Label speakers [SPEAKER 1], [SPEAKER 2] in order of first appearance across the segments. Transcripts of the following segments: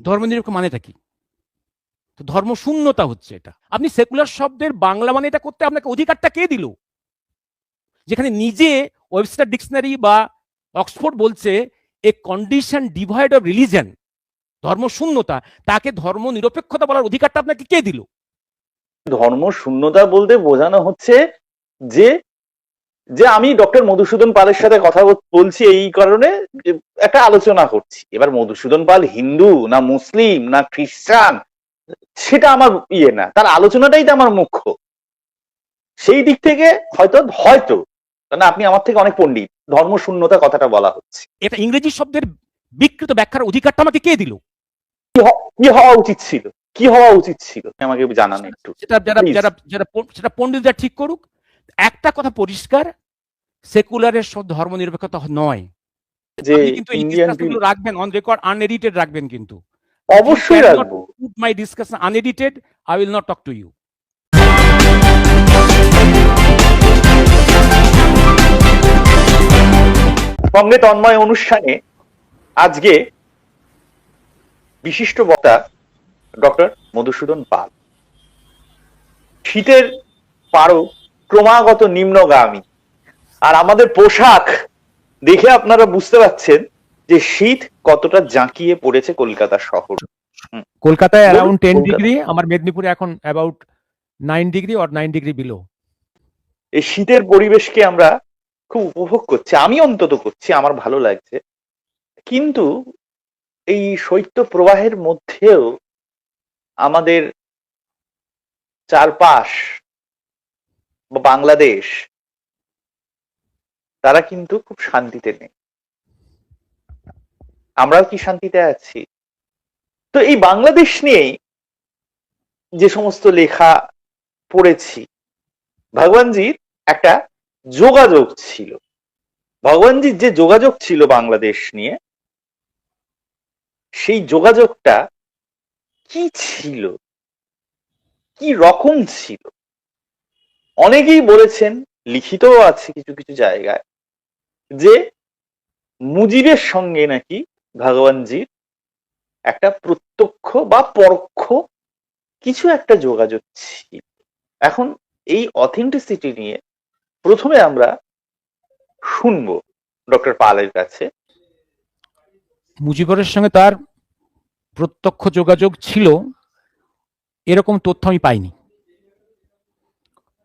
[SPEAKER 1] ধর্মনিরপেক্ষ মানেটা কি? তো ধর্ম শূন্যতা হচ্ছে এটা। আপনি সেকুলার শব্দের বাংলা মানে এটা করতে আপনাকে অধিকারটা কে দিল? যেখানে নিজে ওয়েবস্টার ডিকশনারি বা অক্সফোর্ড বলছে এ কন্ডিশন ডিভয়েড অফ রিলিজন, ধর্ম শূন্যতা, তাকে ধর্ম নিরপেক্ষতা বলার অধিকারটা আপনাকে কে দিল?
[SPEAKER 2] ধর্ম শূন্যতা বলতে বোঝানো হচ্ছে যে যে আমি ডক্টর মধুসূদন পালের সাথে কথা বলছি এই কারণে যে একটা আলোচনা করছি। এবার মধুসূদন পাল হিন্দু না মুসলিম না খ্রিস্টান সেটা আমার ইয়ে না, তার আলোচনাটাই তো আমার মুখ্য। সেই দিক থেকে হয়তো হয়তো না, আপনি আমার থেকে অনেক পণ্ডিত, ধর্ম শূন্যতা কথাটা বলা হচ্ছে।
[SPEAKER 1] এটা ইংরেজি শব্দের বিকৃত ব্যাখ্যার অধিকারটা আমাকে কে দিল?
[SPEAKER 2] কি হওয়া উচিত ছিল, কি হওয়া উচিত ছিল আমাকে জানান একটু।
[SPEAKER 1] সেটা যারা যারা যারা সেটা পণ্ডিতরা ঠিক করুক। একটা কথা পরিষ্কার, সেকুলারের ধর্ম নিরপেক্ষতা নয়।
[SPEAKER 2] যে
[SPEAKER 1] আপনি কিন্তু এই
[SPEAKER 2] ইন্ডিয়ান
[SPEAKER 1] ডিসকাশনগুলো রাখবেন অন রেকর্ড, আনএডিটেড রাখবেন কিন্তু।
[SPEAKER 2] অবশ্যই রাখবো।
[SPEAKER 1] Put my discussion unedited, I will not talk to you.
[SPEAKER 2] সঙ্গে তন্ময় অনুষ্ঠানে আজকে বিশিষ্ট বক্তা ডক্টর মধুসূদন পাল। শীতের পারো ক্রমাগত নিম্নগামী, আর আমাদের পোশাক দেখে আপনারা বুঝতে পারছেন যে শীত কতটা জাঁকিয়ে পড়েছে কলকাতা শহর।
[SPEAKER 1] কলকাতায় অ্যারাউন্ড 10 ডিগ্রি, আমার মেদিনীপুরে এখন about 9 degree or 9 degree below.
[SPEAKER 2] এই শীতের পরিবেশকে আমরা খুব উপভোগ করছি, আমি অন্তত করছি, আমার ভালো লাগছে। কিন্তু এই শৈত্য প্রবাহের মধ্যেও আমাদের চারপাশ বা বাংলাদেশ, তারা কিন্তু খুব শান্তিতে নেই। আমরাও কি শান্তিতে আছি? তো এই বাংলাদেশ নিয়েই যে সমস্ত লেখা পড়েছি, ভগবানজির একটা যোগাযোগ ছিল, ভগবানজির যে যোগাযোগ ছিল বাংলাদেশ নিয়ে, সেই যোগাযোগটা কি ছিল, কি রকম ছিল? অনেকেই বলেছেন, লিখিতও আছে কিছু কিছু জায়গায়, যে মুজিবের সঙ্গে নাকি ভগবানজির একটা প্রত্যক্ষ বা পরোক্ষ কিছু একটা যোগাযোগ ছিল। এখন এই অথেন্টিসিটি নিয়ে প্রথমে আমরা শুনবো ডক্টর পালের কাছে।
[SPEAKER 1] মুজিবরের সঙ্গে তার প্রত্যক্ষ যোগাযোগ ছিল এরকম তথ্য আমি পাইনি।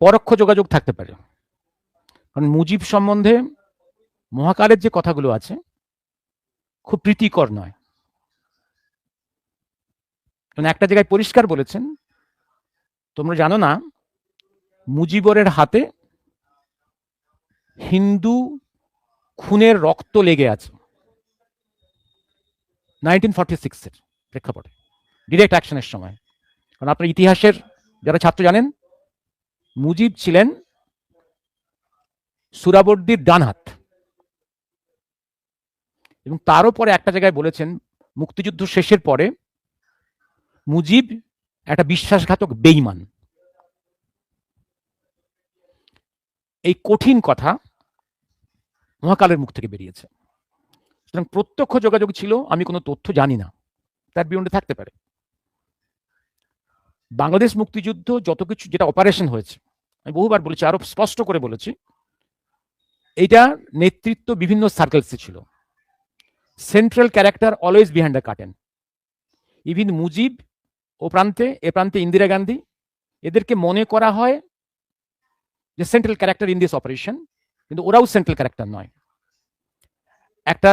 [SPEAKER 1] পরোক্ষ যোগাযোগ থাকতে পারে, কারণ মুজিব সম্বন্ধে মহাকালের যে কথাগুলো আছে খুব প্রীতিকর নয়। মানে একটা জায়গায় পরিষ্কার বলেছেন, তোমরা জানো না মুজিবরের হাতে হিন্দু খুনের রক্ত লেগে আছে 1946-এর প্রেক্ষাপটে, ডিরেক্ট অ্যাকশনের সময়। কারণ আপনার ইতিহাসের যারা ছাত্র জানেন, মুজিব ছিলেন সুরাবর্দির ডান হাত, এবং তারও পরে একটা জায়গায় বলেছেন মুক্তিযুদ্ধ শেষের পরে মুজিব একটা বিশ্বাসঘাতক বেঈমান। এই কঠিন কথা মহাকালের মুখ থেকে বেরিয়েছে। সুতরাং প্রত্যক্ষ যোগাযোগ ছিল, আমি কোনো তথ্য জানি না, তার বিয়ন্ডে থাকতে পারে। বাংলাদেশ মুক্তিযুদ্ধ যত কিছু যেটা অপারেশন হয়েছে, আমি বহুবার বলেছি, আরো স্পষ্ট করে বলেছি, এইটা নেতৃত্ব বিভিন্ন সার্কেলসে ছিল। Central character always behind the curtain. Even Mujib ও প্রান্তে, এ প্রান্তে ইন্দিরা গান্ধী, এদেরকে মনে করা হয় যে central character in this operation, কিন্তু ওরাও সেন্ট্রাল ক্যারেক্টার নয়। একটা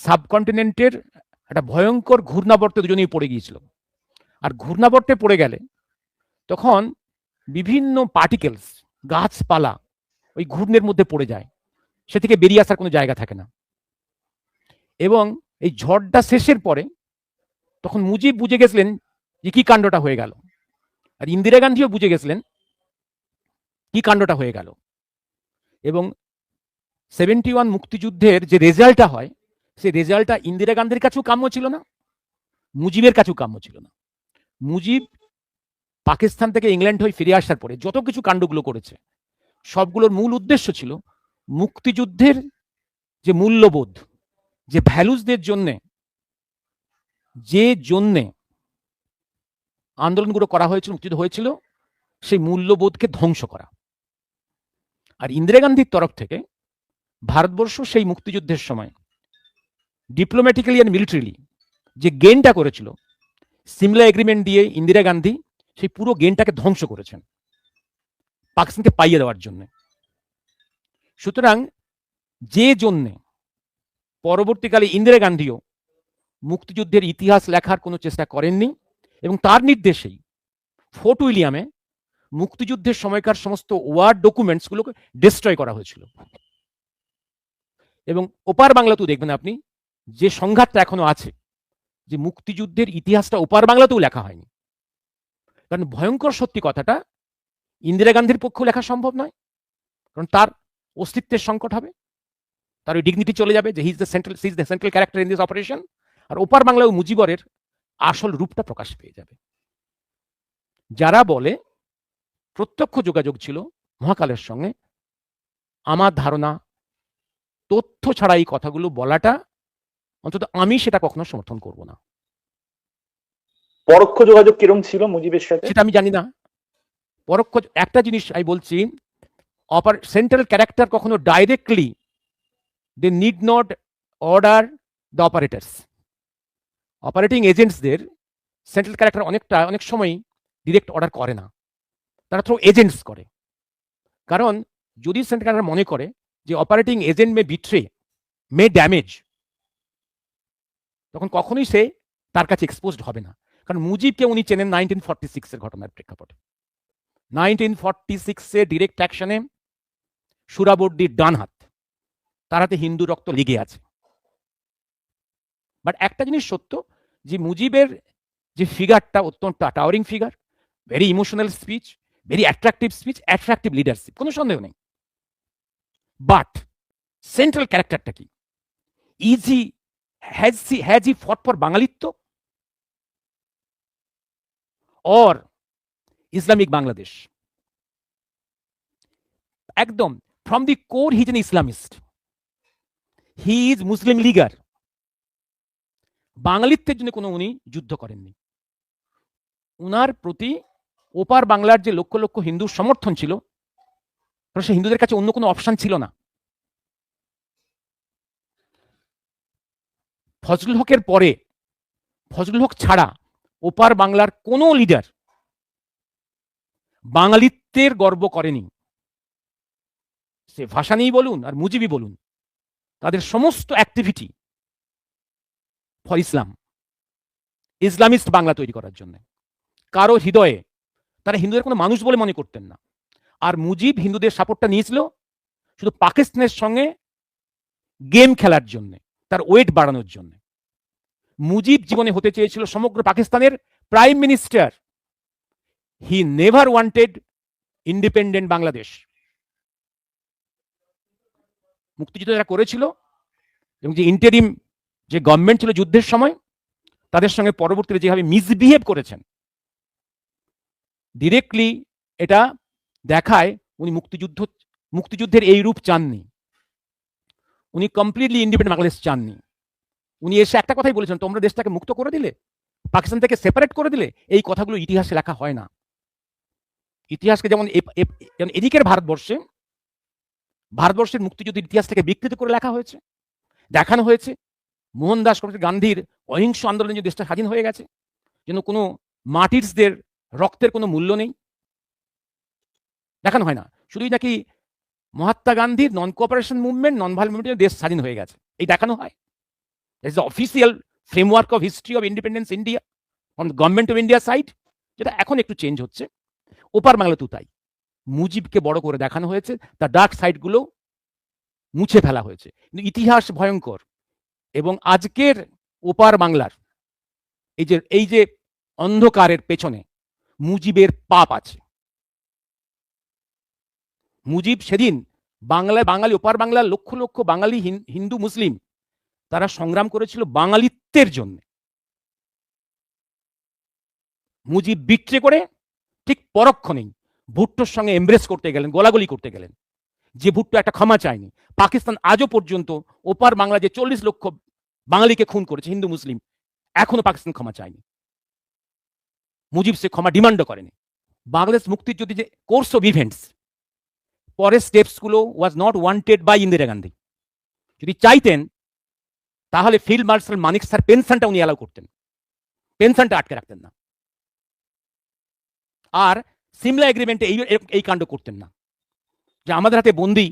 [SPEAKER 1] সাবকন্টিনেন্টের একটা ভয়ঙ্কর ঘূর্ণাবর্তে দুজনেই পড়ে গিয়েছিল। আর ঘূর্ণাবর্তে পড়ে গেলে তখন বিভিন্ন পার্টিকেলস, গাছপালা ওই ঘূর্ণের মধ্যে পড়ে যায়, সে থেকে বেরিয়ে আসার কোনো জায়গা থাকে না। এবং এই ঝড়টা শেষের পরে তখন মুজিব বুঝে গেছিলেন যে কি কাণ্ডটা হয়ে গেল, আর ইন্দিরা গান্ধীও বুঝে গেছিলেন কি কাণ্ডটা হয়ে গেল। এবং 71 মুক্তিযুদ্ধের যে রেজাল্টটা হয়, সেই রেজাল্টটা ইন্দিরা গান্ধীর কাছেও কাম্য ছিল না, মুজিবের কাছেও কাম্য ছিল না। মুজিব পাকিস্তান থেকে ইংল্যান্ড হয়ে ফিরে আসার পরে যত কিছু কাণ্ডগুলো করেছে, সবগুলোর মূল উদ্দেশ্য ছিল মুক্তিযুদ্ধের যে মূল্যবোধ, যে ভ্যালুসদের জন্য যে জন্যে আন্দোলনগুলো করা হয়েছিল, মুক্তিযুদ্ধ হয়েছিল, সেই মূল্যবোধকে ধ্বংস করা। আর ইন্দিরা গান্ধীর তরফ থেকে ভারতবর্ষ সেই মুক্তিযুদ্ধের সময় ডিপ্লোম্যাটিক্যালি অ্যান্ড মিলিটারিলি যে গেনটা করেছিল, সিমলা এগ্রিমেন্ট দিয়ে ইন্দিরা গান্ধী সেই পুরো গেনটাকে ধ্বংস করেছেন পাকিস্তানকে পাইয়ে দেওয়ার জন্য। সুতরাং যে জন্যে পরবর্তীকালে ইন্দিরা গান্ধীও মুক্তিযুদ্ধের ইতিহাস লেখার কোনো চেষ্টা করেননি, এবং তার নির্দেশেই ফোর্ট উইলিয়ামে মুক্তিযুদ্ধের সময়কার সমস্ত ওয়ার্ড ডকুমেন্টসগুলোকে ডিস্ট্রয় করা হয়েছিল। এবং ওপার বাংলাতেও দেখবেন আপনি যে সংঘাতটা এখনো আছে, যে মুক্তিযুদ্ধের ইতিহাসটা ওপার বাংলাতেও লেখা হয়নি। কারণ ভয়ঙ্কর সত্যি কথাটা, ইন্দিরা গান্ধীর পক্ষেও লেখা সম্ভব নয়, কারণ তার অস্তিত্বের সংকট হবে, তার ওই ডিগনিটি চলে যাবে যে he is the central character in this operation. আর ওপার বাংলায় মুজিবরের আসল রূপটা প্রকাশ পেয়ে যাবে। যারা বলে প্রত্যক্ষ যোগাযোগ ছিল মহাকালের সঙ্গে, আমার ধারণা তথ্য ছাড়া এই কথাগুলো বলাটা, অন্তত আমি সেটা কখনো সমর্থন করব না।
[SPEAKER 2] পরোক্ষ যোগাযোগ কিরম ছিল মুজিবের সাথে
[SPEAKER 1] সেটা আমি জানি না। পরোক্ষ একটা জিনিস আমি বলছি, সেন্ট্রাল ক্যারেক্টার কখনো directly they need not order the operators. Operating এজেন্টসদের সেন্ট্রাল ক্যারেক্টার অনেক সময় ডিরেক্ট অর্ডার করে না, তারা থ্রু এজেন্টস করে। কারণ যদি সেন্ট্রাল ক্যারেক্টার মনে করে যে অপারেটিং এজেন্ট মে বিট্রে, মে ড্যামেজ, তখন কখনোই সে তার কাছে এক্সপোজড হবে না। কারণ মুজিবকে উনি চেনেন 1946 এর ঘটনার প্রেক্ষাপটে। 1946 ডিরেক্ট অ্যাকশনে সুরাবর্দির ডান হাত, তার হাতে হিন্দু রক্ত লেগে আছে। বাট একটা জিনিস সত্য, যে মুজিবের যে ফিগারটা অত্যন্ত towering figure, very emotional speech, very attractive speech, attractive leadership, কোনো সন্দেহ নেই। বাট সেন্ট্রাল ক্যারেক্টারটা কি? হ্যাজ হি ফট ফর বাঙালিত্ব অর ইসলামিক বাংলাদেশ? একদম from the core he is an Islamist, he is Muslim Leaguer. বাঙালিত্বের জন্য কোনো উনি যুদ্ধ করেননি। উনার প্রতি ওপার বাংলার যে লক্ষ লক্ষ হিন্দুর সমর্থন ছিল, সে হিন্দুদের কাছে অন্য কোনো অপশন ছিল না। ফজলুল হকের পরে, ফজলুল হক ছাড়া ওপার বাংলার কোনো লিডার বাঙালিত্বের গর্ব করেনি। সে ভাসানী বলুন আর মুজিবই বলুন, তাদের সমস্ত activity for Islam, Islamist Bangla তৈরি করার জন্য। কারো হৃদয়ে তারা হিন্দুদের কোনো মানুষ বলে মনে করতেন না। আর মুজিব হিন্দুদের সাপোর্টটা নিয়েছিল শুধু পাকিস্তানের সঙ্গে গেম খেলার জন্য, তার ওয়েট বাড়ানোর জন্য। মুজিব জীবনে হতে চেয়েছিল সমগ্র পাকিস্তানের prime minister. He never wanted independent Bangladesh. মুক্তিযুদ্ধ যারা করেছিল এবং যে ইন্টারিম যে গভর্নমেন্ট ছিল যুদ্ধের সময়, তাদের সঙ্গে পরবর্তীতে যেভাবে মিসবিহেভ করেছেন, ডিরেক্টলি এটা দেখায় উনি মুক্তিযুদ্ধের এই রূপ চাননি। উনি কমপ্লিটলি ইন্ডিপেন্ডেন্ট বাংলাদেশ চাননি। উনি এসে একটা কথাই বলেছেন, তোমরা দেশটাকে মুক্ত করে দিলে, পাকিস্তান থেকে সেপারেট করে দিলে। এই কথাগুলো ইতিহাসে লেখা হয় না। ইতিহাসকে যেমন এদিকের ভারতবর্ষের মুক্তিযুদ্ধের ইতিহাস থেকে বিকৃত করে লেখা হয়েছে, দেখানো হয়েছে মোহনদাস গান্ধীর অহিংস আন্দোলনে যে দেশটা স্বাধীন হয়ে গেছে, যেন কোনো মার্টিরসদের রক্তের কোনো মূল্য নেই, দেখানো হয় না। শুধুই নাকি মহাত্মা গান্ধীর non cooperation movement, non violence মুভমেন্টে দেশ স্বাধীন হয়ে গেছে, এই দেখানো হয়। It's the official framework of history of independence India on government of India side, যেটা এখন একটু চেঞ্জ হচ্ছে। ওপার বাংলাতেও তাই মুজিবকে বড় করে দেখানো হয়েছে, তার ডার্ক সাইডগুলো মুছে ফেলা হয়েছে। কিন্তু ইতিহাস ভয়ঙ্কর, এবং আজকের ওপার বাংলার এই যে অন্ধকারের পেছনে মুজিবের পাপ আছে। মুজিব সেদিন বাঙালি ওপার বাংলার লক্ষ লক্ষ বাঙালি হিন্দু মুসলিম তারা সংগ্রাম করেছিল বাঙালিত্বের জন্য। মুজিব বিট্রে করে ঠিক পরক্ষণেই ভুট্টোর সঙ্গে এমব্রেস করতে গেলেন, গোলাগুলি করতে গেলেন। যে ভুট্টো একটা ক্ষমা চায়নি। পাকিস্তান আজও পর্যন্ত ওপার বাংলা যে 40 লক্ষ বাঙালিকে খুন করেছে, হিন্দু মুসলিম, এখনো পাকিস্তান ক্ষমা চায়নি, মুজিব সে ক্ষমা ডিমান্ডও করেনি। বাংলাদেশ মুক্তির যদি যে কোর্স অফ ইভেন্টস, পরের স্টেপসগুলো was not wanted by Indira Gandhi. যদি চাইতেন তাহলে ফিল্ড মার্শাল মানিক স্যার পেনশনটা উনি অ্যালাউ করতেন, পেনশনটা আটকে রাখতেন না, আর সিমলা এগ্রিমেন্টে এই কাণ্ড করতেন না যে আমাদের হাতে বন্দি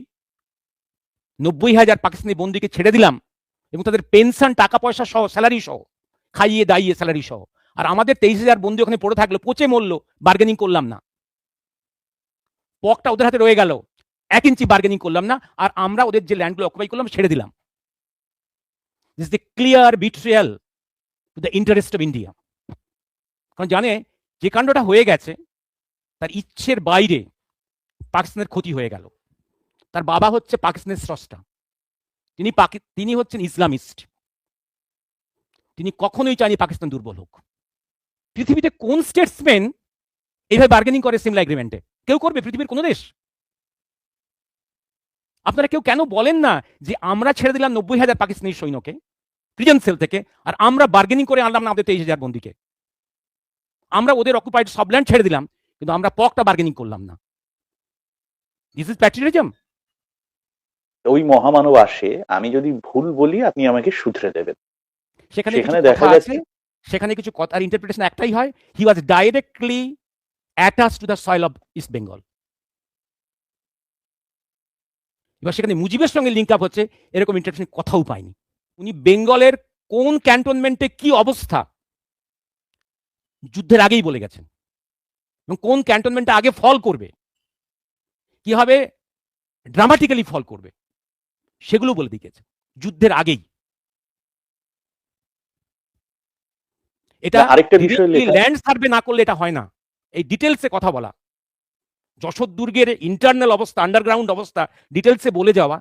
[SPEAKER 1] 90,000 পাকিস্তানি বন্দিকে ছেড়ে দিলাম এবং তাদের পেনশন, টাকা পয়সা সহ, স্যালারি সহ, খাইয়ে দাইয়ে স্যালারি সহ, আর আমাদের 23,000 বন্দি ওখানে পড়ে থাকলো, পচে মরল, বার্গেনিং করলাম না, পকটা ওদের হাতে রয়ে গেল, 1 ইঞ্চি বার্গেনিং করলাম না, আর আমরা ওদের যে ল্যান্ডগুলো অকুপাই করলাম ছেড়ে দিলাম। This the clear betrayal to the interest of India. কারণ জানে যে কাণ্ডটা হয়ে গেছে তার ইচ্ছের বাইরে পাকিস্তানের ক্ষতি হয়ে গেল। তার বাবা হচ্ছে পাকিস্তানের স্রষ্টা, তিনি হচ্ছেন ইসলামিস্ট, তিনি কখনোই চায়নি পাকিস্তান দুর্বল হোক। পৃথিবীতে কোন স্টেটসম্যান এইভাবে বার্গেনিং করে সিমলা এগ্রিমেন্টে? কেউ করবে পৃথিবীর কোন দেশ? আপনারা কেউ কেন বলেন না যে আমরা ছেড়ে দিলাম 90,000 পাকিস্তানি সৈন্যকে প্রিজন সেল থেকে, আর আমরা বার্গেনিং করে আনলাম না আমাদের 23,000 বন্দীকে? আমরা ওদের অকুপাইড সব ল্যান্ড ছেড়ে দিলাম, কিন্তু আমরা পকটা বার্গেনিং করলাম না। This is patriotism.
[SPEAKER 2] ওই মহামানব আসে, আমি যদি ভুল বলি আপনি আমাকে শুধরে দেবেন।
[SPEAKER 1] সেখানে
[SPEAKER 2] দেখা যাচ্ছে
[SPEAKER 1] সেখানে কিছু কথার ইন্টারপ্রিটেশন একটাই হয়, he was directly attach to the soil of east Bengal. এবার সেখানে মুজিবের সঙ্গে লিঙ্ক আপ হচ্ছে, এরকম ইন্টারপ্রিটেশন কথাও পাইনি। উনি বেঙ্গলের কোন ক্যান্টনমেন্টে কি অবস্থা যুদ্ধের আগেই বলে গেছেন, এবং কোন ক্যান্টনমেন্টে আগে ফল করবে, কিভাবে ড্রামাটিক্যালি ফল করবে, সেগুলো বলে দিয়ে গেছে যুদ্ধের আগেই। এটা
[SPEAKER 2] আরেকটা বিষয়
[SPEAKER 1] ল্যান্ড সার্ভে না করলে এটা হয় না। এই ডিটেলসে কথা বলা, যশোর দুর্গের ইন্টারনাল অবস্থা, আন্ডারগ্রাউন্ড অবস্থা ডিটেলসে বলে যাওয়া,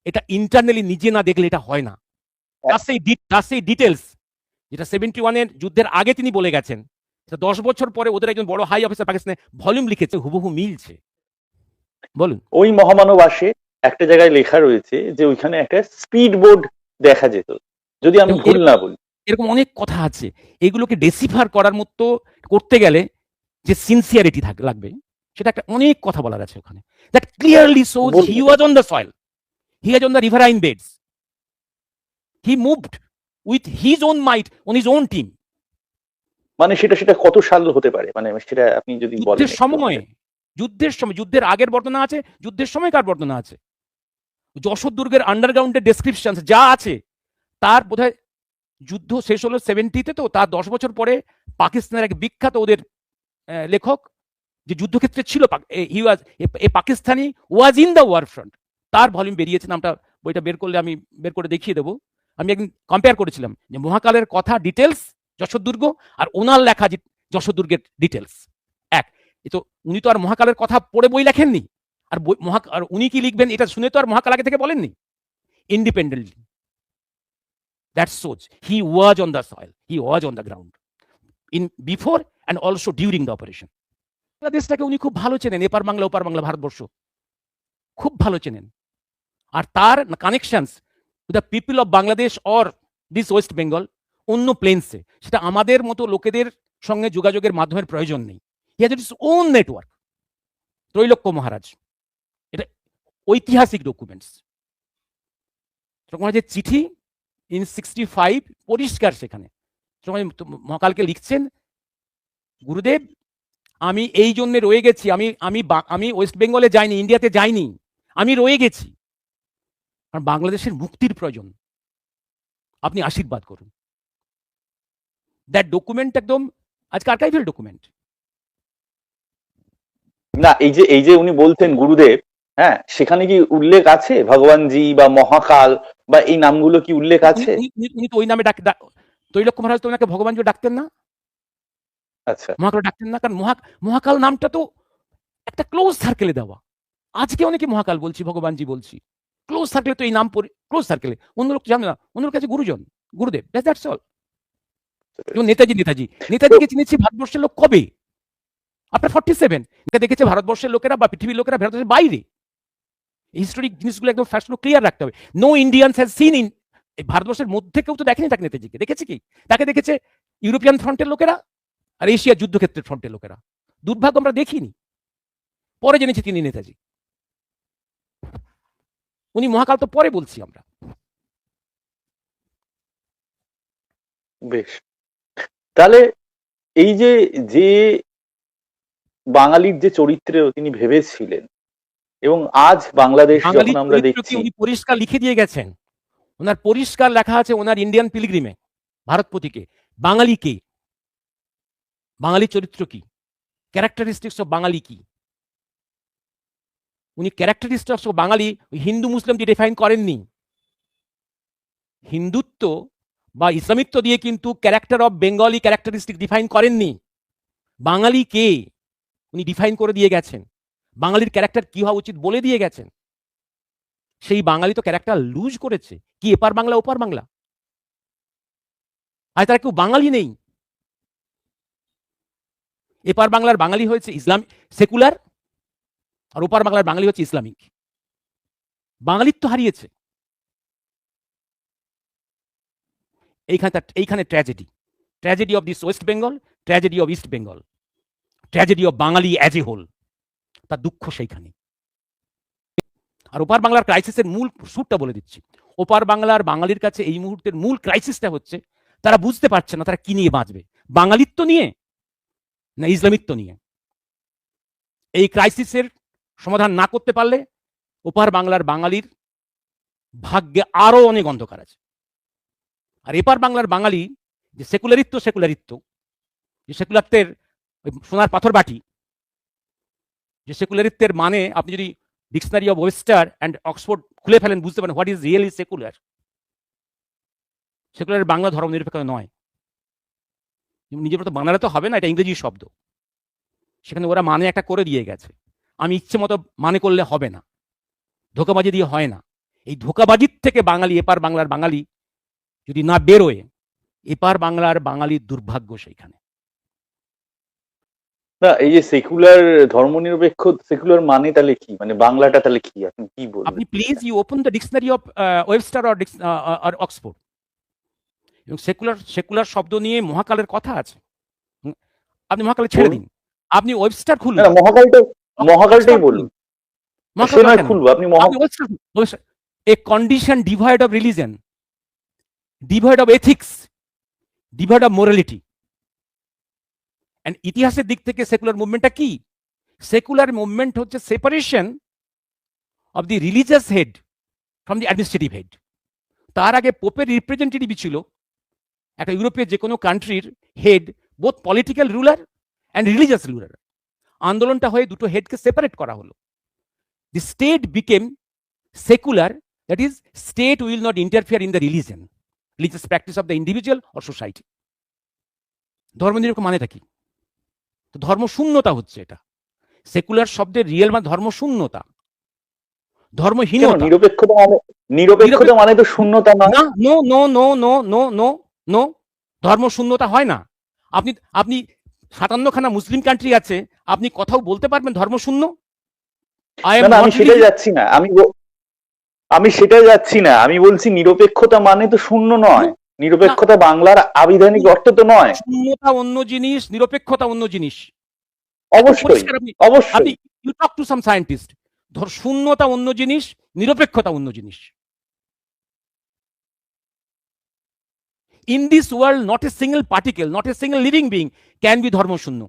[SPEAKER 1] এটা ইন্টারনালি নিজে না দেখলে এটা হয় না। তার সেই ডিটেলস যেটা 71-এর যুদ্ধের আগে তিনি বলে গেছেন, সেটা 10 বছর পরে ওদের একজন বড় হাই অফিসার পাকিস্তানে ভলিউম লিখেছে, হুবহু মিলছে। বলুন।
[SPEAKER 2] ওই মহামানব আসে একটা জায়গায় লেখা রয়েছে যে ওইখানে একটা স্পিড বোর্ড দেখা যেত, যদি আমি ভুল না বলি।
[SPEAKER 1] এরকম অনেক কথা আছে, এগুলোকে ডেসিফার করার মতো করতে গেলে যে সিনসিয়ারিটি লাগবে, সেটা একটা অনেক কথা বলার আছে ওখানে। That clearly shows he was on the soil, he was on the riverine beds, he moved with his own might on his own team.
[SPEAKER 2] মানে সেটা কত সাল হতে পারে, মানে সেটা আপনি যদি বলেন।
[SPEAKER 1] যুদ্ধের সময়, যুদ্ধের আগের বর্ণনা আছে, যুদ্ধের সময়কার বর্ণনা আছে, যশোর দুর্গের আন্ডারগ্রাউন্ডের ডেসক্রিপশন যা আছে, তার বোধহয় যুদ্ধ শেষ হলো 70-তে, তো তার 10 বছর পরে পাকিস্তানের এক বিখ্যাত ওদের লেখক যে যুদ্ধক্ষেত্রে ছিল, he was a Pakistani was in the war front, তার ভলিউম বেরিয়েছে, নামটা বইটা বের করলে আমি বের করে দেখিয়ে দেবো। আমি একদিন কম্পেয়ার করেছিলাম যে মহাকালের কথা ডিটেলস যশোর দুর্গ, আর ওনার লেখা যশোর দুর্গের ডিটেলস এক। তো উনি তো আর মহাকালের কথা পড়ে বই লেখেননি, আর উনি কি লিখবেন এটা শুনে তো আর মহাকাল আগে থেকে বলেননি independently. That shows he was on the soil, he was on the ground in before and also during the operation. বাংলাদেশটাকে উনি খুব ভালো চেনেন, এপার বাংলা ওপার বাংলা ভারতবর্ষ খুব ভালো চেনেন, আর তার connections with the people of Bangladesh or this West Bengal অন্য প্লেন্সে, সেটা আমাদের মতো লোকেদের সঙ্গে যোগাযোগের মাধ্যমের প্রয়োজন নেই। He has its own network. Trailokya Maharaj, এটা ঐতিহাসিক ডকুমেন্টস। যে চিঠি ইন 65 পরিষ্কার, সেখানে মহাকালকে লিখছেন, গুরুদেব আমি এই জন্য রয়ে গেছি, আমি ওয়েস্ট বেঙ্গলে যাইনি, ইন্ডিয়াতে যাইনি, আমি রয়ে গেছি কারণ বাংলাদেশের মুক্তির প্রয়োজন, আপনি আশীর্বাদ করুন। দ্যাট ডকুমেন্ট একদম আজকে আর্কাইভাল ডকুমেন্ট।
[SPEAKER 2] না, এই যে উনি বলতেন গুরুদেব, হ্যাঁ, সেখানে কি উল্লেখ আছে ভগবানজি বা মহাকাল বা এই নামগুলো কি উল্লেখ আছে?
[SPEAKER 1] উনি তো ওই নামে ত্রৈলোক্য মহারাজ তো ওনাকে ভগবানজি ডাকতেন না।
[SPEAKER 2] আচ্ছা,
[SPEAKER 1] মহাকাল ডাকতেন না, কারণ মহাকাল নামটা তো একটা ক্লোজ সার্কেলে দেওয়া। আজকে অনেকে মহাকাল বলছি, ভগবানজি বলছি, ক্লোজ সার্কেলে তো এই নাম ক্লোজ সার্কেলে, অন্য লোক জানে না, অন্য লোক কাছে গুরুজন, গুরুদেব, দ্যাটস অল। নেতাজিকে চিনেছি ভারতবর্ষের লোক কবে? আপনার 47 দেখেছে ভারতবর্ষের লোকেরা বা পৃথিবীর লোকেরা ভারতবর্ষের বাইরে। হিস্টোরিক জিনিসগুলো একদম ফার্স্ট ক্লিয়ার রাখতে হবে। No Indians has seen in, ভারতবর্ষের মধ্যে কেউ তো দেখেনি তাকে, নেতাজিকে দেখেছে কি? তাকে দেখেছে ইউরোপিয়ান ফ্রন্টের লোকেরা আর এশিয়ার যুদ্ধক্ষেত্রের ফ্রন্টের লোকেরা। দুর্ভাগ্য আমরা দেখিনি, পরে জেনেছি তিনি নেতাজি। উনি মহাকাল তো পরে বলছি আমরা।
[SPEAKER 2] বেশ, তাহলে এই যে যে বাঙালির যে চরিত্রে তিনি ভেবেছিলেন এবং আজ বাংলাদেশ যখন
[SPEAKER 1] বাঙালির
[SPEAKER 2] আমরা
[SPEAKER 1] চরিত্র কি
[SPEAKER 2] দেখছি,
[SPEAKER 1] উনি পরিষ্কার লিখে দিয়ে গেছেন। ওনার পরিষ্কার লেখা আছে ওনার ইন্ডিয়ান পিলগ্রিমে, ভারতপতিকে, বাঙালি কে, বাঙালি চরিত্র কি, ক্যারেক্টারিস্টিক্স অফ বাঙালি কি। উনি ক্যারেক্টারিস্টিক্স অফ বাঙালি হিন্দু মুসলিম দিয়ে ডিফাইন করেননি। হিন্দুত্ব বা ইসলামিত্ব দিয়ে কিন্তু character of Bengali characteristic define করেননি। বাঙালি কে উনি ডিফাইন করে দিয়ে গেছেন, বাঙালির ক্যারেক্টার কি হওয়া উচিত বলে দিয়ে গেছেন। সেই বাঙালি তো ক্যারেক্টার লুজ করেছে, কি এপার বাংলা ওপার বাংলা, আর তার কেউ বাঙালি নেই। এপার বাংলার বাঙালি হয়েছে ইসলাম সেকুলার, আর ওপার বাংলার বাঙালি হচ্ছে ইসলামিক। বাঙালিত্ব হারিয়েছে। এইখানে tragedy, tragedy of this West Bengal, tragedy of east Bengal, tragedy of Bengali as a whole. তার দুঃখ সেইখানে। আর ওপার বাংলার ক্রাইসিসের মূল সুরটা বলে দিচ্ছি। ওপার বাংলার বাঙালির কাছে এই মুহূর্তের মূল ক্রাইসিসটা হচ্ছে তারা বুঝতে পারছে না তারা কি নিয়ে বাঁচবে, বাঙালিত্ব নিয়ে না ইসলামিত্ব নিয়ে। এই ক্রাইসিসের সমাধান না করতে পারলে ওপার বাংলার বাঙালির ভাগ্যে আরো অনেক অন্ধকার আছে। আর এপার বাংলার বাঙালি যে সেকুলারিত্ব, যে সেকুলারিত্বের সোনার পাথর বাটি, যে সেকুলারিত্বের মানে আপনি যদি dictionary of Webster and Oxford খুলে ফেলেন বুঝতে পারেন হোয়াট ইজ রিয়েলি সেকুলার। সেকুলারের বাংলা ধর্ম নিরপেক্ষ নয়। নিজের মতো বাংলাটা তো হবে না, এটা ইংরেজি শব্দ। সেখানে ওরা মানে একটা করে দিয়ে গেছে, আমি ইচ্ছে মতো মানে করলে হবে না, ধোকাবাজি দিয়ে হয় না। এই ধোকাবাজির থেকে বাঙালি, এপার বাংলার বাঙালি যদি না বেরোয়, এপার বাংলার বাঙালির দুর্ভাগ্য সেইখানে।
[SPEAKER 2] না এই যে সেকুলার ধর্মনিরপেক্ষ, সেকুলার মানে তাহলে কি, মানে বাংলাটা তাহলে কি, আপনি কি বলবেন?
[SPEAKER 1] আপনি please you open the dictionary of Webster or Oxford, এবং সেকুলার শব্দ নিয়ে মহাকালের কথা আছে। আপনি মহাকালে ছেড়ে দিন, আপনি ওয়েবস্টার খুলুন।
[SPEAKER 2] মহাকালটাই বলুন, খুলবো। আপনি
[SPEAKER 1] a condition devoid of religion, devoid of ethics, devoid of morality. And ইতিহাসের দিক থেকে সেকুলার মুভমেন্টটা কি? সেকুলার মুভমেন্ট হচ্ছে separation of the religious head from the administrative head. তার আগে পোপের রিপ্রেজেন্টেটিভ ছিল একটা ইউরোপের যে কোনো কান্ট্রির head, both political ruler and religious ruler. আন্দোলনটা হয়ে দুটো হেডকে সেপারেট করা হলো। The state became secular, that is state will not interfere in the religious practice of the individual or society. ধর্মনিরপেক্ষ মানেটা কি? তো ধর্ম শূন্যতা হচ্ছে এটা। সেকুলার শব্দের রিয়েল মানে ধর্ম শূন্যতা, ধর্মহীনতা।
[SPEAKER 2] নিরপেক্ষতা মানে তো শূন্যতা না।
[SPEAKER 1] No no no no no no no, ধর্ম শূন্যতা হয় না। আপনি 57খানা মুসলিম কান্ট্রি আছে, আপনি কথাও বলতে পারবেন ধর্ম শূন্য?
[SPEAKER 2] আমি সেটাই যাচ্ছি না, আমি সেটাই যাচ্ছি না। আমি বলছি নিরপেক্ষতা মানে তো শূন্য নয়। নিরপেক্ষতা বাংলার আবিধানিক অর্থ তো নয়।
[SPEAKER 1] শূন্যতা অন্য জিনিস, নিরপেক্ষতা অন্য জিনিস।
[SPEAKER 2] অবশ্যই অবশ্যই।
[SPEAKER 1] You talk to some scientist, শূন্যতা অন্য জিনিস, নিরপেক্ষতা অন্য জিনিস। In this world, not a single particle, not a single living being can be ধর্ম শূন্য।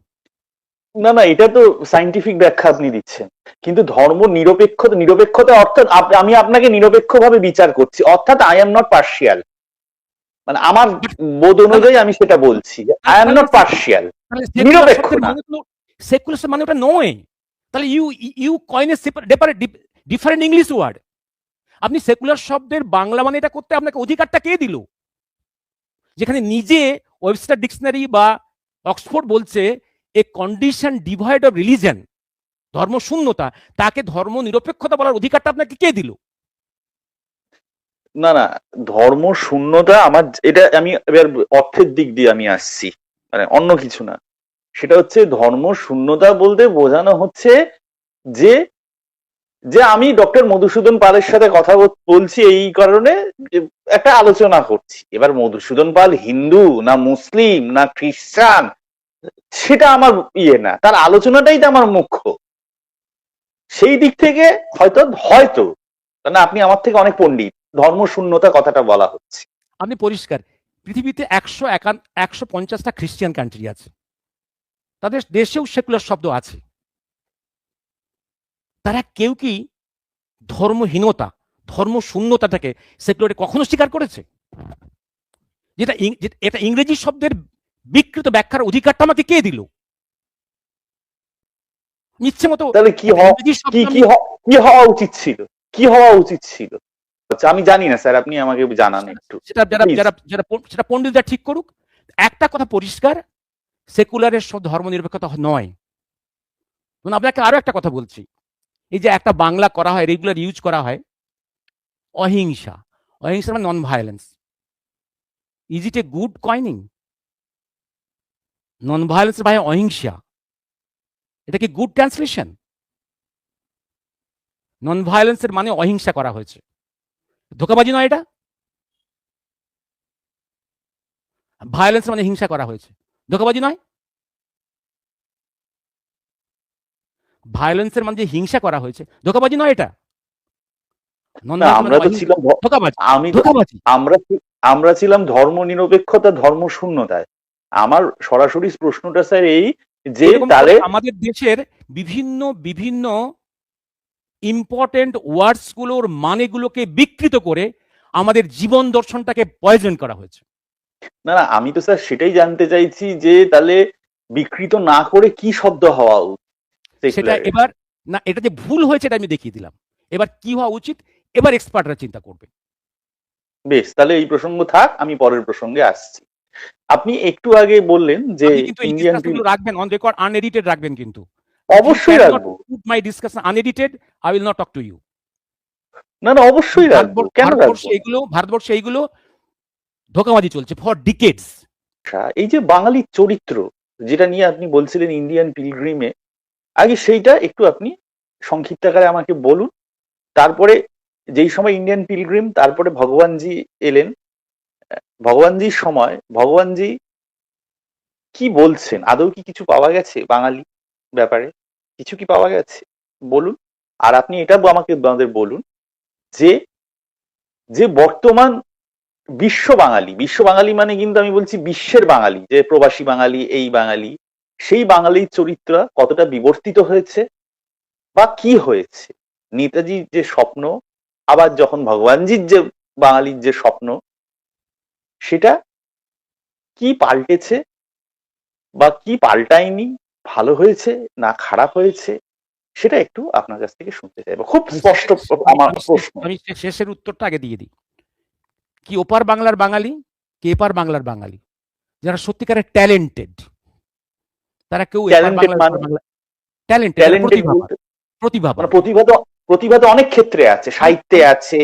[SPEAKER 2] না এটা তো সায়েন্টিফিক ব্যাখ্যা আপনি দিচ্ছেন, কিন্তু ধর্ম নিরপেক্ষতা অর্থাৎ আমি আপনাকে নিরপেক্ষভাবে বিচার করছি, অর্থাৎ আই এম নট পার্শিয়াল। মানে আমার বোধ অনুযায়ী আমি সেটা বলছি, আই এম নট পার্শিয়াল, নিরপেক্ষ না।
[SPEAKER 1] সেকুলার মানে ওটা নয়। তাহলে you coin a different English word. আপনি সেকুলার শব্দের বাংলা মানে এটা করতে আপনাকে অধিকারটা কে দিল? যেখানে নিজে ওয়েবস্টার ডিকশনারি বা অক্সফোর্ড বলছে এ কন্ডিশন ডিভয়েড অফ রিলিজন, ধর্ম শূন্যতা, তাকে ধর্ম নিরপেক্ষতা বলার অধিকারটা আপনাকে কে দিল?
[SPEAKER 2] না ধর্ম শূন্যতা আমার, এটা আমি এবার অর্থের দিক দিয়ে আমি আসছি, মানে অন্য কিছু না। সেটা হচ্ছে ধর্ম শূন্যতা বলতে বোঝানো হচ্ছে যে যে আমি ডক্টর মধুসূদন পালের সাথে কথা বলছি এই কারণে যে একটা আলোচনা করছি। এবার মধুসূদন পাল হিন্দু না মুসলিম না খ্রিস্টান সেটা আমার না, তার আলোচনাটাই তো আমার মুখ্য। সেই দিক থেকে হয়তো হয়তো কারণ আপনি আমার থেকে অনেক পণ্ডিত, ধর্মশূন্যতা কথাটা বলা হচ্ছে।
[SPEAKER 1] আপনি পরিষ্কার, পৃথিবীতে 150টা খ্রিস্টিয়ান কান্ট্রি আছে, তাদের দেশেও সেকুলার শব্দ আছে। তারা কেউ কি ধর্মহীনতা, ধর্মশূন্যতাটাকে সেকুলারে কখনো স্বীকার করেছে? এটা ইংরেজি শব্দের বিকৃত ব্যাখ্যার অধিকারটা আমাকে কে দিল? ইচ্ছে মতো
[SPEAKER 2] তাহলে কি হওয়া উচিত ছিল, কি হওয়া উচিত ছিল? আচ্ছা, আমি জানি না স্যার, আপনি আমাকে জানান একটু।
[SPEAKER 1] সেটা পণ্ডিতরা ঠিক করুক। একটা কথা পরিষ্কার, সেকুলারের সব ধর্মনিরপেক্ষতা নয়। আপনাকে আরো একটা কথা বলছি, এই যে একটা বাংলা করা হয়, রেগুলার ইউজ করা হয় অহিংসা। অহিংসা মানে non violence. Is it a good coining? Non violence ভাই অহিংসা, এটা কি গুড ট্রান্সলেশন? নন ভায়োলেন্সের মানে অহিংসা করা হয়েছে, ধোকাবাজি নয় এটা? ভায়োলেন্স মানে হিংসা করা হয়েছে, ধোকাবাজি নয়? ভায়োলেন্সের মানে যে হিংসা করা হয়েছে, ধোকাবাজি নয় এটা?
[SPEAKER 2] আমরা ছিলাম ধর্ম নিরপেক্ষতা ধর্ম শূন্যতায়। আমার সরাসরি প্রশ্নটা স্যার এই যে তাহলে
[SPEAKER 1] আমাদের দেশের বিভিন্ন বিভিন্ন ইম্পর্টেন্ট ওয়ার্ডস গুলোর মানেগুলোকে বিকৃত করে আমাদের জীবন দর্শনটাকে পয়জন করা হয়েছে।
[SPEAKER 2] না না, আমি তো স্যার সেটাই জানতে চাইছি যে তাহলে বিকৃত না করে কি শব্দ হওয়া উচিত
[SPEAKER 1] সেটা এবার না, এটা যে ভুল হয়েছে এটা আমি দেখিয়ে দিলাম, এবার কি হওয়া উচিত এবার এক্সপার্টরা চিন্তা করবে।
[SPEAKER 2] বেশ, তাহলে এই প্রসঙ্গ থাক, আমি পরের প্রসঙ্গে আসছি। আপনি একটু আগে বললেন যে
[SPEAKER 1] ইন্ডিয়ান রাখবেন অন রেকর্ড, আনএডিটেড রাখবেন কিন্তু।
[SPEAKER 2] অবশ্যই রাখবো।
[SPEAKER 1] My discussion unedited, I will not talk to you.
[SPEAKER 2] না না, অবশ্যই রাখবো। কেন রাখবো?
[SPEAKER 1] ভারতবর্ষে এইগুলো ধোঁকাবাজি চলছে ফর ডিকেডস।
[SPEAKER 2] এই যে বাঙালির চরিত্র যেটা নিয়ে আপনি বলছিলেন ইন্ডিয়ান পিলগ্রিমে, আগে সেইটা একটু আপনি সংক্ষিপ্ত আকারে আমাকে বলুন। তারপরে যেই সময় ইন্ডিয়ান পিলগ্রিম, তারপরে ভগবানজি এলেন, ভগবানজির সময় ভগবানজি কি বলছেন, আদৌ কি কিছু পাওয়া গেছে বাঙালি ব্যাপারে? কিছু কি পাওয়া গেছে বলুন। আর আপনি এটা আমাকে আমাদের বলুন যে যে বর্তমান বিশ্ব বাঙালি মানে কিন্তু আমি বলছি বিশ্বের বাঙালি, যে প্রবাসী বাঙালি, এই বাঙালি, সেই বাঙালির চরিত্র কতটা বিবর্তিত হয়েছে বা কি হয়েছে? নেতাজির যে স্বপ্ন, আবার যখন ভগবানজির যে বাঙালির যে স্বপ্ন, সেটা কি পাল্টেছে বা কি পাল্টায়নি, ভালো হয়েছে না খারাপ হয়েছে, সেটা একটু আপনার কাছ থেকে শুনতে চাইবো। খুব স্পষ্ট আমার প্রশ্ন।
[SPEAKER 1] আমি শেষের উত্তরটা আগে দিয়ে দিই। কি ওপার বাংলার বাঙালি, কি এপার বাংলার বাঙালি? যারা সত্যিকারের ট্যালেন্টেড, তারা কেউ
[SPEAKER 2] প্রতিভা তো অনেক ক্ষেত্রে আছে, সাহিত্যে আছে,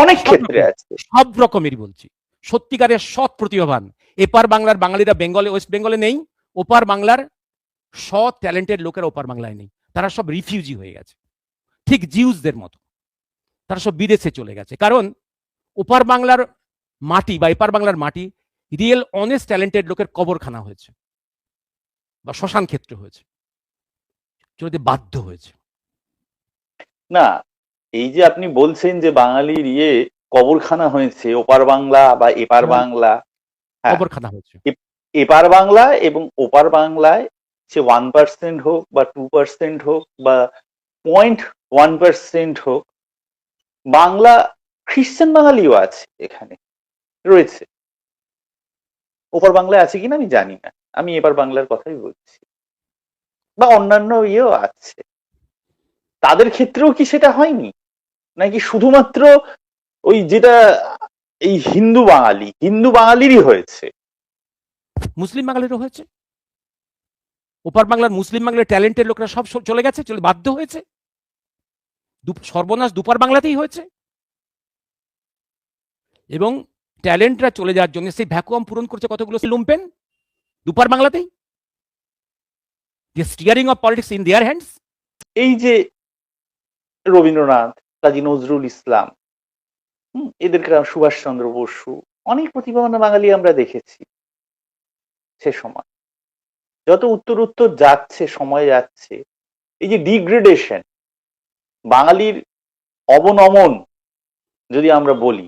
[SPEAKER 2] অনেক ক্ষেত্রে আছে,
[SPEAKER 1] সব রকমেরই বলছি। সত্যিকারের সৎ প্রতিভাবান এপার বাংলার বাঙালিরা বেঙ্গলে, ওয়েস্ট বেঙ্গলে নেই। ওপার বাংলার সৎ ট্যালেন্টেড লোকেরা ওপার বাংলায় নেই, তারা সব রিফিউজি হয়ে গেছে, ঠিক জিউসদের মতো। তারা সব বিদেশে চলে গেছে, কারণ ওপার বাংলার মাটি বা এপার বাংলার মাটি রিয়েল অনেস্ট ট্যালেন্টেড লোকের কবরখানা হয়েছে বা শ্মশান ক্ষেত্র হয়েছে, চলতে বাধ্য হয়েছে।
[SPEAKER 2] না, এই যে আপনি বলছেন যে বাঙালির কবরখানা হয়েছে, ওপার বাংলা বা এপার বাংলা,
[SPEAKER 1] কবরখানা হয়েছে।
[SPEAKER 2] এপার বাংলা এবং ওপার বাংলায় সে 1% হোক বা 2% হোক বা 0.1% হোক, বাংলা খ্রিস্টান বাঙালিও আছে, এখানে রয়েছে। ওপার বাংলায় আছে কিনা আমি জানি না, আমি এপার বাংলার কথাই বলছি, বা অন্যান্য ইয়েও আছে। তাদের ক্ষেত্রেও কি সেটা হয়নি, নাকি শুধুমাত্র ওই যেটা এই হিন্দু বাঙালিরই হয়েছে?
[SPEAKER 1] মুসলিম বাঙালিরও হয়েছে। ওপার বাংলার মুসলিম বাংলার ট্যালেন্টের লোকরা সব চলে গেছে, চলে বাধ্য হয়েছে। সর্বনাশ দুপার বাংলাতেই হয়েছে। এবং ট্যালেন্টরা চলে যাওয়ার জন্য সেই ভ্যাকুয়াম পূরণ করছে কতগুলো লুম্পেন দুপার বাংলাতেই। The steering of politics in their hands.
[SPEAKER 2] এই যে রবীন্দ্রনাথ, কাজী নজরুল ইসলাম, এদেরকে সুভাষচন্দ্র বসু, অনেক প্রতিভাবান বাঙালি আমরা দেখেছি সে সময়। যত উত্তর উত্তর যাচ্ছে, সময় যাচ্ছে, এই যে ডিগ্রেডেশন, বাঙালির অবনমন যদি আমরা বলি,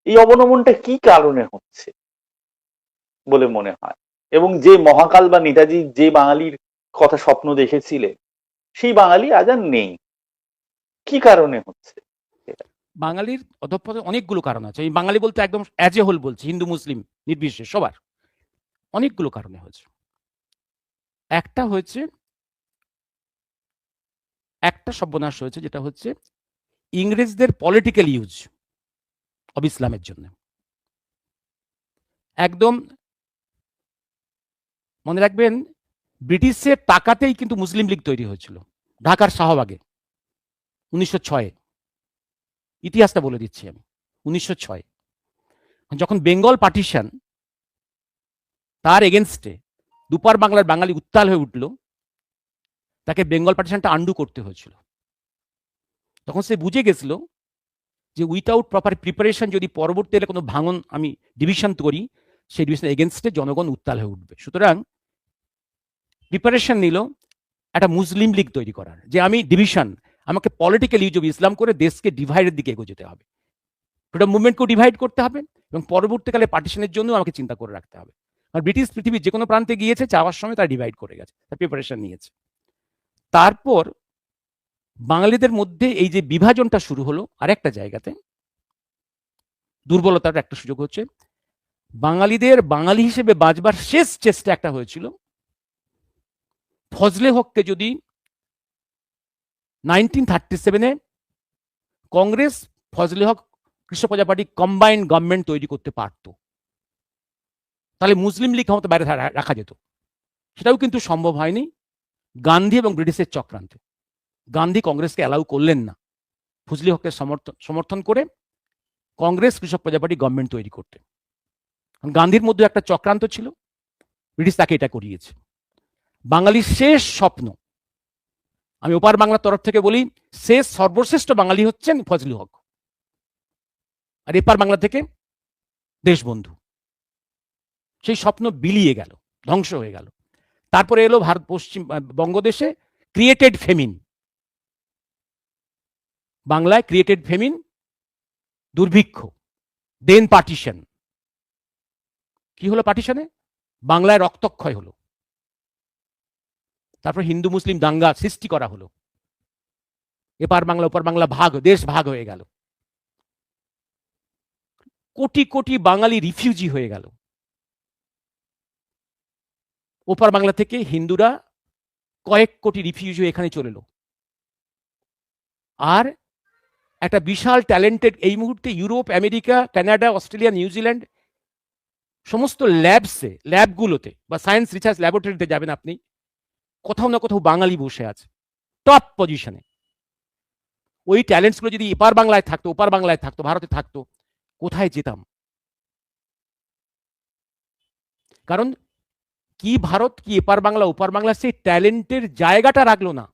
[SPEAKER 2] এই অবনমনটা কি কারণে হচ্ছে বলে মনে হয়? এবং যে মহাকাল বা নেতাজি যে বাঙালির কথা স্বপ্ন দেখেছিলেন, সেই বাঙালি আজ আর নেই, কি কারণে হচ্ছে?
[SPEAKER 1] বাঙালির অধঃপতনে অনেকগুলো কারণ আছে। এই বাঙালি বলতে একদম অ্যাজ এ হোল বলছি, হিন্দু মুসলিম নির্বিশেষে সবার অনেকগুলো কারণে হয়েছে। একটা হয়েছে, একটা সর্বনাশ হয়েছে, যেটা হচ্ছে ইংরেজদের পলিটিক্যাল ইউজ অব ইসলামের জন্য। একদম মনে রাখবেন, ব্রিটিশের টাকাতেই কিন্তু মুসলিম লীগ তৈরি হয়েছিল ঢাকার শাহবাগে 1906। ইতিহাসটা বলে দিচ্ছি আমি। 1906 যখন বেঙ্গল পার্টিশন, তার এগেনস্টে দুপার বাংলার বাঙালি উত্তাল হয়ে উঠল, তাকে বেঙ্গল পার্টিশনটা আন্ডু করতে হয়েছিল। তখন সে বুঝে গেছিল যে উইথাউট প্রপার প্রিপারেশন যদি পরবর্তীতে কোনো ভাঙন আমি ডিভিশন করি, সেই ডিভিশন এগেনস্টে জনগণ উত্তাল হয়ে উঠবে। সুতরাং প্রিপারেশন নিল একটা মুসলিম লীগ তৈরি করার, যে আমি ডিভিশন, আমাকে পলিটিক্যাল ইউজ অফ ইসলাম করে দেশকে ডিভাইডের দিকে এগোতে হবে, ফ্রিডম মুভমেন্টকেও ডিভাইড করতে হবে, এবং পরবর্তীকালে পার্টিশনের জন্য আমাকে চিন্তা করে রাখতে হবে। আর ব্রিটিশ পৃথিবীর যে কোনো প্রান্তে গিয়েছে, যাওয়ার সময় তারা ডিভাইড করে গেছে, তার প্রিপারেশন নিয়েছে। তারপর বাঙালিদের মধ্যে এই যে বিভাজনটা শুরু হলো আরেকটা জায়গাতে, দুর্বলতার একটা সুযোগ হচ্ছে, বাঙালিদের বাঙালি হিসেবে বাঁচবার শেষ চেষ্টা একটা হয়েছিল, ফজলে হককে যদি 1937-এ কংগ্রেস, ফজলে হক, কৃষ্ণ প্রজা পার্টি কম্বাইন্ড গভর্নমেন্ট তৈরি করতে পারত, তাহলে মুসলিম লীগ ক্ষমতা বাইরে রাখা যেত। সেটাও কিন্তু সম্ভব হয়নি গান্ধী এবং ব্রিটিশের চক্রান্তে। গান্ধী কংগ্রেসকে অ্যালাউ করলেন না ফজলে হককে সমর্থন করে কংগ্রেস কৃষক প্রজা পার্টি গভর্নমেন্ট তৈরি করতে। গান্ধীর মধ্যে একটা চক্রান্ত ছিল, ব্রিটিশ তাকে এটা করিয়েছে। বাঙালির শেষ স্বপ্ন, আমি ওপার বাংলার তরফ থেকে বলি, শেষ সর্বশ্রেষ্ঠ বাঙালি হচ্ছেন ফজলে হক, আর এপার বাংলা থেকে দেশবন্ধু। সেই স্বপ্ন বিলিয়ে গেল, ধ্বংস হয়ে গেল। তারপরে এলো ভারত, পশ্চিম বঙ্গদেশে ক্রিয়েটেড ফেমিন, বাংলায় ক্রিয়েটেড ফেমিন, দুর্ভিক্ষ, দেন পার্টিশন। কি হলো পার্টিশনে? বাংলায় রক্তক্ষয় হলো। তারপর হিন্দু মুসলিম দাঙ্গা সৃষ্টি করা হলো, এপার বাংলা ওপার বাংলা ভাগ, দেশ ভাগ হয়ে গেল, কোটি কোটি বাঙালি রিফিউজি হয়ে গেল। ওপার বাংলা থেকে হিন্দুরা কয়েক কোটি রিফিউজি এখানে চলে এলো। আর একটা বিশাল ট্যালেন্টেড, এই মুহূর্তে Europe, America, Canada, Australia, New Zealand সমস্ত ল্যাবগুলোতে বা সায়েন্স রিসার্চ ল্যাবরেটরিতে যাবেন আপনি, কোথাও না কোথাও বাঙালি বসে আছে টপ পজিশনে। ওই ট্যালেন্টসগুলো যদি এপার বাংলায় থাকতো, ওপার বাংলায় থাকতো, ভারতে থাকতো, কোথায় যেতাম? কারণ কি ভারত, কি এপার বাংলা ওপার বাংলা সেই ট্যালেন্টের জায়গাটা রাখলো না।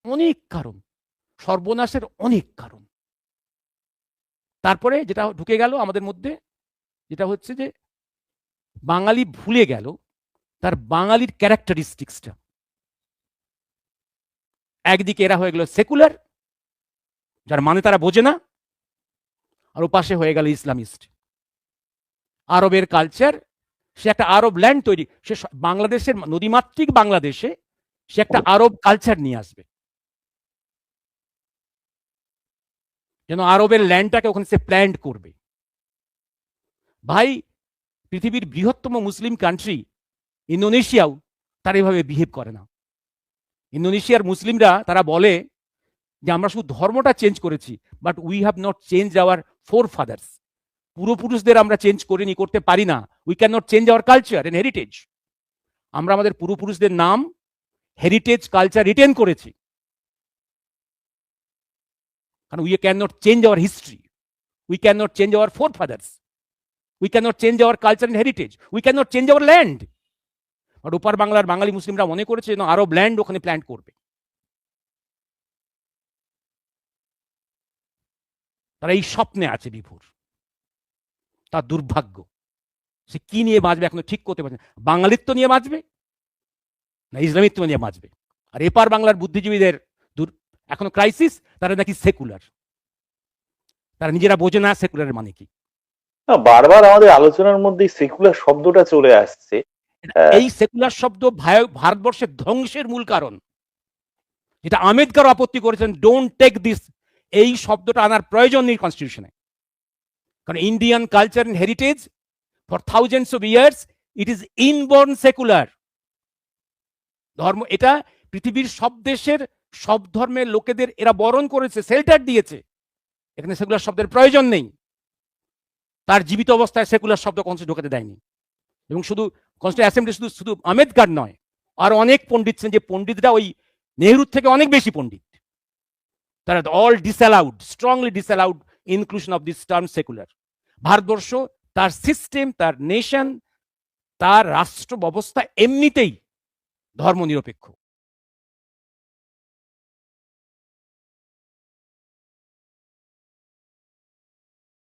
[SPEAKER 1] অনেক কারণ, সর্বনাশের অনেক কারণ। তারপরে যেটা ঢুকে গেল আমাদের মধ্যে, যেটা হচ্ছে যে বাঙালি ভুলে গেল তার বাঙালির ক্যারেক্টারিস্টিক্সটা। একদিকে এরা হয়ে গেল সেকুলার, যার মানে তারা বোঝে না, আর ওপাশে হয়ে গেল ইসলামিস্ট। আরবের কালচার, সে একটা আরব ল্যান্ড তৈরি, সে বাংলাদেশের নদীমাতৃক বাংলাদেশে সে একটা আরব কালচার নিয়ে আসবে, যেন আরবের ল্যান্ডটাকে ওখানে সে প্ল্যান্ট করবে। ভাই, পৃথিবীর বৃহত্তম মুসলিম কান্ট্রি ইন্দোনেশিয়াও তারা এভাবে বিহেভ করে না। ইন্দোনেশিয়ার মুসলিমরা তারা বলে যে আমরা শুধু ধর্মটা চেঞ্জ করেছি, but we have not change our forefathers. পূর্বপুরুষদের আমরা চেঞ্জ করিনি, করতে পারি না। We can not change our culture and heritage. আমরা আমাদের পূর্বপুরুষদের নাম, হেরিটেজ, কালচার রিটেন করেছি, কারণ we can not change our history, we can not change our forefathers, we can not change our culture and heritage, we can not change our land. আর ওপার বাংলার বাঙালি মুসলিমরা মনে করেছে যেন আরব ল্যান্ড ওখানে প্ল্যান্ট করবে। তারা এই স্বপ্নে আছে বিভোর। তার দুর্ভাগ্য, সে কি নিয়ে বাঁচবে এখনো ঠিক করতে পারছে না। বাঙালিত্ব নিয়ে বাঁচবে না ইসলামিত্ব নিয়ে বাঁচবে। আর এপার বাংলার বুদ্ধিজীবীদের এখনো ক্রাইসিস, তারা নাকি সেকুলার, তারা নিজেরা বোঝে না সেকুলারের মানে কি।
[SPEAKER 2] না, বারবার আমাদের আলোচনার মধ্যে সেকুলার শব্দটা চলে আসছে।
[SPEAKER 1] এই সেকুলার শব্দ ভারতবর্ষের ধ্বংসের মূল কারণ, যেটা আম্বেদকর আপত্তি করেছেন, ডোন্ট টেক দিস, এই শব্দটা আনার প্রয়োজন নেই কনস্টিটিউশনে। কারণ Indian culture and heritage for thousands of years it is inborn secular. ধর্ম এটা পৃথিবীর সব দেশের সব ধর্মের লোকেদের এরা বরণ করেছে, শেল্টার দিয়েছে, এখানে সেকুলার শব্দের প্রয়োজন নেই। তার জীবিত অবস্থায় সেকুলার শব্দ কনস্টিটিউশন ঢোকাতে দেয়নি। এবং শুধু কনস্টিটিউশন অ্যাসেম্বলি শুধু আম্বেদকর নয়, আর অনেক পণ্ডিত ছিলেন, যে পণ্ডিতরা ওই নেহরুর থেকে অনেক বেশি পণ্ডিত, তারা all disallowed, strongly disallowed inclusion of this term secular. ভারতবর্ষ, তার সিস্টেম, তার নেশন, তার রাষ্ট্র ব্যবস্থা এমনিতেই ধর্মনিরপেক্ষ।